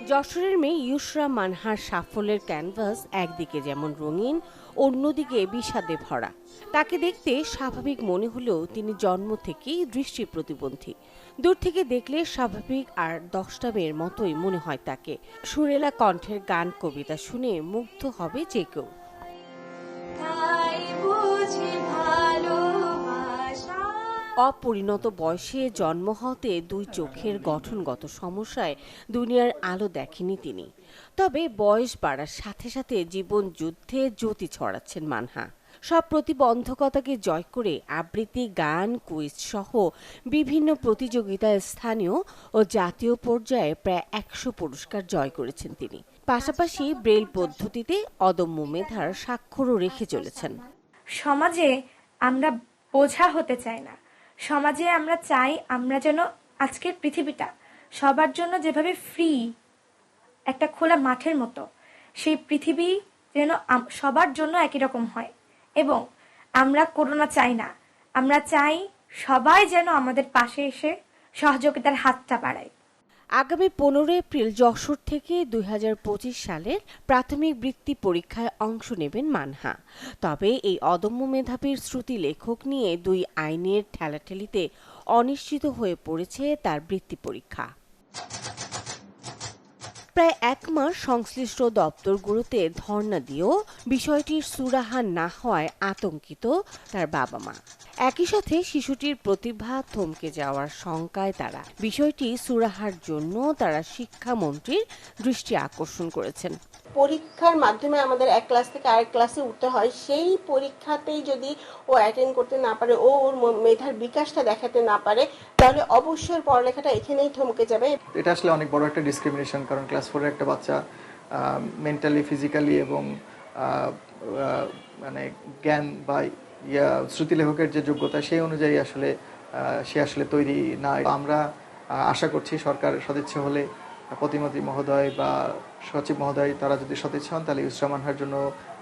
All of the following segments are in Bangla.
যশোরের মেয়ে ইউসরা মানহার সাফল্যের ক্যানভাস একদিকে যেমন রঙিন, অন্যদিকে বিষাদে ভরা। তাকে দেখতে স্বাভাবিক মনে হলেও তিনি জন্ম থেকেই দৃষ্টি প্রতিবন্ধী। দূর থেকে দেখলে স্বাভাবিক আর 10টা মেয়ের মতোই মনে হয় তাকে। সুরেলা কণ্ঠের গান কবিতা শুনে মুগ্ধ হবে যে কেউ। অপরিণত বয়সে জন্ম হতে দুই চোখের গঠনগত সমস্যায় দুনিয়ার আলো দেখেনি তিনি। তবে বয়স বাড়ার সাথে সাথে জীবন যুদ্ধে জ্যোতি ছড়াচ্ছেন মানহা। সব প্রতিবন্ধকতাকে জয় করে আবৃত্তি, গান, কুইজ সহ বিভিন্ন প্রতিযোগিতায় স্থানীয় ও জাতীয় পর্যায়ে প্রায় 100 পুরস্কার জয় করেছেন তিনি। পাশাপাশি ব্রেইল পদ্ধতিতে অদম্য মেধার স্বাক্ষরও রেখে চলেছেন। সমাজে আমরা বোঝা হতে চাই না। সমাজে আমরা চাই আমরা যেন আজকের পৃথিবীটা সবার জন্য যেভাবে ফ্রি, একটা খোলা মাঠের মতো, সেই পৃথিবী যেন সবার জন্য একই রকম হয়। এবং আমরা করোনা চাই না, আমরা চাই সবাই যেন আমাদের পাশে এসে সহযোগিতার হাতটা বাড়ায়। আগামী 15 এপ্রিল যশোর থেকে 2025 সালের প্রাথমিক বৃত্তি পরীক্ষায় অংশ নেবেন মানহা। তবে এই অদম্য মেধাবীর শ্রুতি লেখক নিয়ে দুই আইনের ঠেলাঠেলিতে অনিশ্চিত হয়ে পড়েছে তার বৃত্তি পরীক্ষা। প্রায় 1 মাস সংশ্লিষ্ট দপ্তরগুলোতে ধর্ণা দিয়েও বিষয়টির সুরাহা না হওয়ায় আতঙ্কিত তার বাবা মা। একই সাথে শিশুটির প্রতিভা থমকে যাওয়ার শঙ্কায় তারা। বিষয়টি সুরাহার জন্য তারা শিক্ষামন্ত্রীর দৃষ্টি আকর্ষণ করেছেন। পরীক্ষার মাধ্যমে আমাদের এক ক্লাস থেকে আরেক ক্লাসে উঠতে হয়, সেই পরীক্ষাতেই যদি ও অ্যাটেন্ড করতে না পারে, ওর মেধার বিকাশটা দেখাতে না পারে, তাহলে অবশ্যই পড়ালেখাটা এখানেই থমকে যাবে। এটা আসলে অনেক বড় একটা ডিসক্রিমিনেশন, কারণ ক্লাস 4-এর একটা বাচ্চা মেন্টালি, ফিজিক্যালি এবং মানে জ্ঞান বা শ্রুতি লেখকের যে যোগ্যতা সেই অনুযায়ী আসলে সে আসলে তৈরি না। আমরা আশা করছি সরকার সদিচ্ছা হলে প্রতিমন্ত্রী মহোদয় বা সচিব মহোদয় তারা যদি সদিচ্ছা হন, তাহলে ইউসরা মানহার জন্য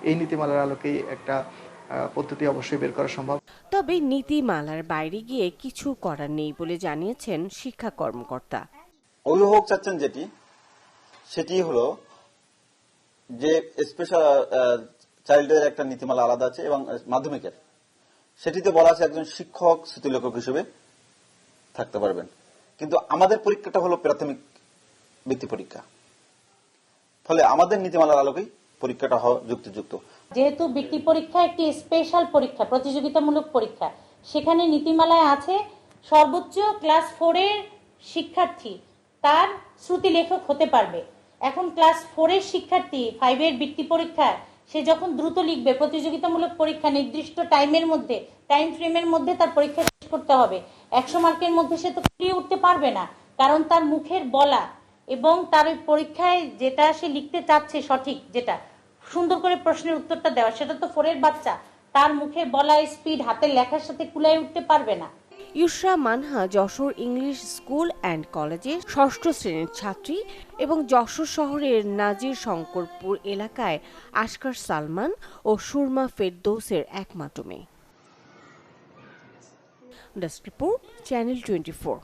এই নীতিমালার আলোকেই একটা পদ্ধতি অবশ্যই বের করা সম্ভব। তবে নীতিমালার বাইরে গিয়ে কিছু করার নেই বলে জানিয়েছেন শিক্ষা কর্মকর্তা। অভিভাবক চাচ্ছেন সেটি হলো যে স্পেশাল চাইল্ডের একটা নীতিমালা আলাদা আছে এবং মাধ্যমিকের সেটিতে বলা আছে একজন শিক্ষক শ্রুতিলেখক হিসেবে থাকতে পারবেন। কিন্তু আমাদের পরীক্ষাটা হলো প্রাথমিক বৃত্তি পরীক্ষা, ফলে আমাদের নীতিমালার আলোকেই পরীক্ষাটা হওয়া যুক্তিযুক্ত। যেহেতু বৃত্তি পরীক্ষা একটি স্পেশাল পরীক্ষা, প্রতিযোগিতামূলক পরীক্ষা, সেখানে নীতিমালায় আছে সর্বোচ্চ ক্লাস 4-এর শিক্ষার্থী তার শ্রুতি লেখক হতে পারবে। এখন ক্লাস 4-এর শিক্ষার্থী 5-এর বৃত্তি পরীক্ষায় সে যখন দ্রুত লিখবে, প্রতিযোগিতামূলক পরীক্ষা নির্দিষ্ট টাইমের মধ্যে, টাইম ফ্রেমের মধ্যে তার পরীক্ষা শেষ করতে হবে। 100 মার্কের মধ্যে সে তো ফুরিয়ে উঠতে পারবে না, কারণ তার মুখের বলা এবং তার ওই পরীক্ষায় যেটা সে লিখতে চাচ্ছে, সঠিক যেটা সুন্দর করে প্রশ্নের উত্তরটা দেওয়া, সেটা তো 4-এর বাচ্চা তার মুখে বলা স্পিড হাতের লেখার সাথে কুলায় উঠতে পারবে না। Yusra Manha Jessore English school and কলেজে 6ষ্ঠ শ্রেণীর ছাত্রী এবং যশোর শহরের নাজির শঙ্করপুর এলাকায় আসকার সালমান ও সুরমা ফেরদৌসের একমাত্র মেয়ে। Desk report, channel 24।